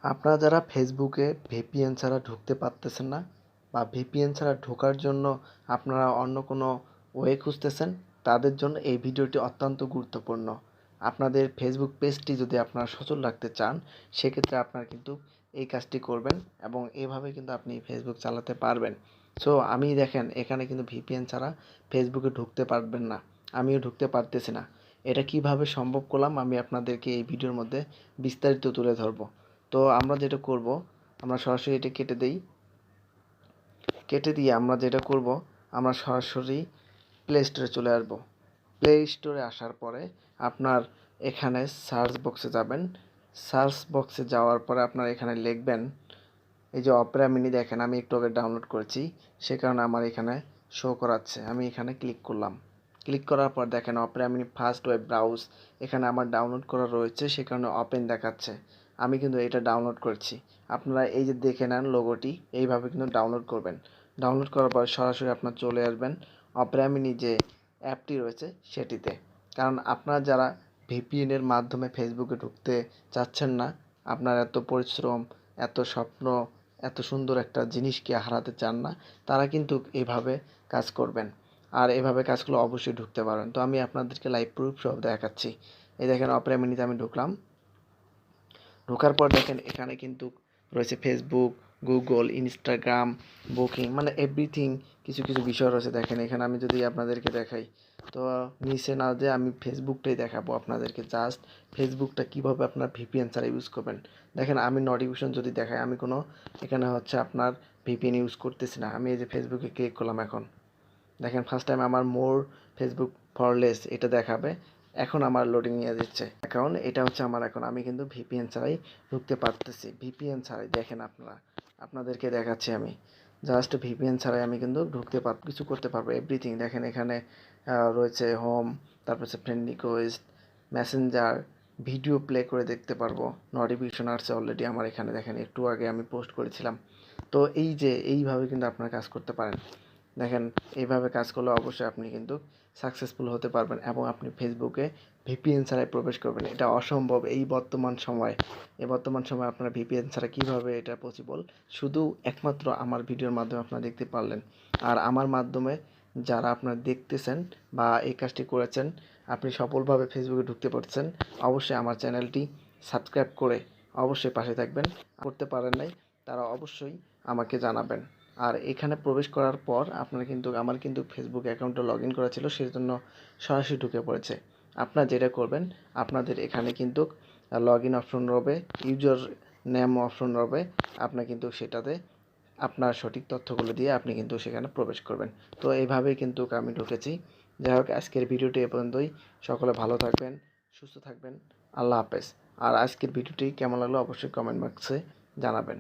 আপনারা যারা ফেসবুকে ভিপিএন ছাড়া ঢুকতে পারতেছেন না বা ভিপিএন ছাড়া ঢোকার জন্য আপনারা অন্য কোনো ওয়ে খুঁজতেছেন, তাদের জন্য এই ভিডিওটি অত্যন্ত গুরুত্বপূর্ণ। আপনাদের ফেসবুক পেজটি যদি আপনারা সচল রাখতে চান, সেক্ষেত্রে আপনারা কিন্তু এই কাজটি করবেন এবং এভাবে কিন্তু আপনি ফেসবুক চালাতে পারবেন। সো আমি দেখেন এখানে কিন্তু ভিপিএন ছাড়া ফেসবুকে ঢুকতে পারবেন না, আমিও ঢুকতে পারতেছি না। এটা কিভাবে সম্ভব করলাম আমি আপনাদেরকে এই ভিডিওর মধ্যে বিস্তারিত তুলে ধরবো। তো আমরা যেটা করব, আমরা সরাসরি এটা কেটে দেই। কেটে দিয়ে আমরা যেটা করব, আমরা সরাসরি প্লে স্টোরে চলে আসব। প্লে স্টোরে আসার পরে আপনার এখানে সার্চ বক্সে যাবেন। সার্চ বক্সে যাওয়ার পরে আপনার এখানে লিখবেন, এই যে অপেরা মিনি দেখেন আমি একটু আগে ডাউনলোড করেছি, সে কারণে আমার এখানে শো করাচ্ছে। আমি এখানে ক্লিক করলাম। ক্লিক করার পর দেখেন Opera mini first web browse এখানে আমার ডাউনলোড করা রয়েছে, সে কারণে ওপেন দেখাচ্ছে। আমি কিন্তু এটা ডাউনলোড করছি। আপনারা এই যে দেখে নেন লোগোটি, এইভাবে কিন্তু ডাউনলোড করবেন। ডাউনলোড করার পর সরাসরি আপনার চলে আসবেন অপেরা মিনি যে অ্যাপটি রয়েছে সেটিতে। কারণ আপনারা যারা ভিপিএনের মাধ্যমে ফেসবুকে ঢুকতে চাচ্ছেন না, আপনার এত পরিশ্রম, এত স্বপ্ন, এত সুন্দর একটা জিনিসকে হারাতে চান না, তারা কিন্তু এভাবে কাজ করবেন। আর এভাবে কাজ করলে অবশ্যই ঢুকতে পারবেন। তো আমি আপনাদেরকে লাইভ প্রুফ সহ দেখাচ্ছি। এই দেখেন অপেরা মিনিতে আমি ঢুকলাম। ঢোকার পর দেখেন এখানে কিন্তু রয়েছে ফেসবুক, গুগল, ইনস্টাগ্রাম, বুকিং, মানে এভরিথিং কিছু কিছু বিষয় রয়েছে। দেখেন এখানে আমি যদি আপনাদেরকে দেখাই, তো নিচে না যে আমি ফেসবুকটাই দেখাবো আপনাদেরকে, জাস্ট ফেসবুকটা কীভাবে আপনার ভিপিএন ছাড়া ইউজ করবেন। দেখেন আমি নোটিফিকেশন যদি দেখাই, আমি কোনো এখানে হচ্ছে আপনার ভিপিএন ইউজ করতেছি না। আমি এই যে ফেসবুকে ক্লিক করলাম এখন। দেখেন ফার্স্ট টাইম আমার মোর ফেসবুক ফর লেস এটা দেখাবে। এখন আমার লোডিং নিয়ে দিচ্ছে অ্যাকাউন্ট। এটা হচ্ছে আমার অ্যাকাউন্ট। আমি কিন্তু ভিপিএন ছাড়াই ঢুকতে পারতেছি। ভিপিএন ছাড়াই দেখেন আপনাদেরকে দেখাচ্ছি আমি। জাস্ট ভিপিএন ছাড়াই আমি কিন্তু ঢুকতে পারবো, কিছু করতে পারবো, এভরিথিং। দেখেন এখানে রয়েছে হোম, তারপর হচ্ছে friend request, Messenger, video play করে দেখতে পারবো। নোটিফিকেশন আসছে অলরেডি আমার এখানে, দেখেন একটু আগে আমি পোস্ট করেছিলাম। তো এই যে এইভাবে কিন্তু আপনারা কাজ করতে পারেন। দেখেন এইভাবে কাজ করলে অবশ্যই আপনি কিন্তু সাকসেসফুল হতে পারবেন এবং আপনি ফেসবুকে ভিপিএন ছাড়াই প্রবেশ করবেন। এটা অসম্ভব এই বর্তমান সময়ে। আপনারা ভিপিএন ছাড়া কীভাবে এটা পসিবল, শুধু একমাত্র আমার ভিডিওর মাধ্যমে আপনারা দেখতে পারলেন। আর আমার মাধ্যমে যারা আপনারা দেখতেছেন বা এই কাজটি করেছেন, আপনি সফলভাবে ফেসবুকে ঢুকতে পারছেন, অবশ্যই আমার চ্যানেলটি সাবস্ক্রাইব করে অবশ্যই পাশে থাকবেন। করতে পারেন নাই তারা অবশ্যই আমাকে জানাবেন। আর এখানে প্রবেশ করার পর আপনারা কিন্তু আমার কিন্তু ফেসবুক অ্যাকাউন্টে লগ ইন করা ছিল, সেই জন্য সরাসরি ঢুকে পড়েছে। আপনারা যেটা করবেন, আপনাদের এখানে কিন্তু লগ ইন অপশন রবে, ইউজার নেম অপশন রবে। আপনার কিন্তু সেটাতে আপনার সঠিক তথ্যগুলো দিয়ে আপনি কিন্তু সেখানে প্রবেশ করবেন। তো এইভাবেই কিন্তু আমি ঢুকেছি। যাই হোক, আজকের ভিডিওটি এ পর্যন্তই। সকলে ভালো থাকবেন, সুস্থ থাকবেন। আল্লাহ হাফেজ। আর আজকের ভিডিওটি কেমন লাগলো অবশ্যই কমেন্ট বক্সে জানাবেন।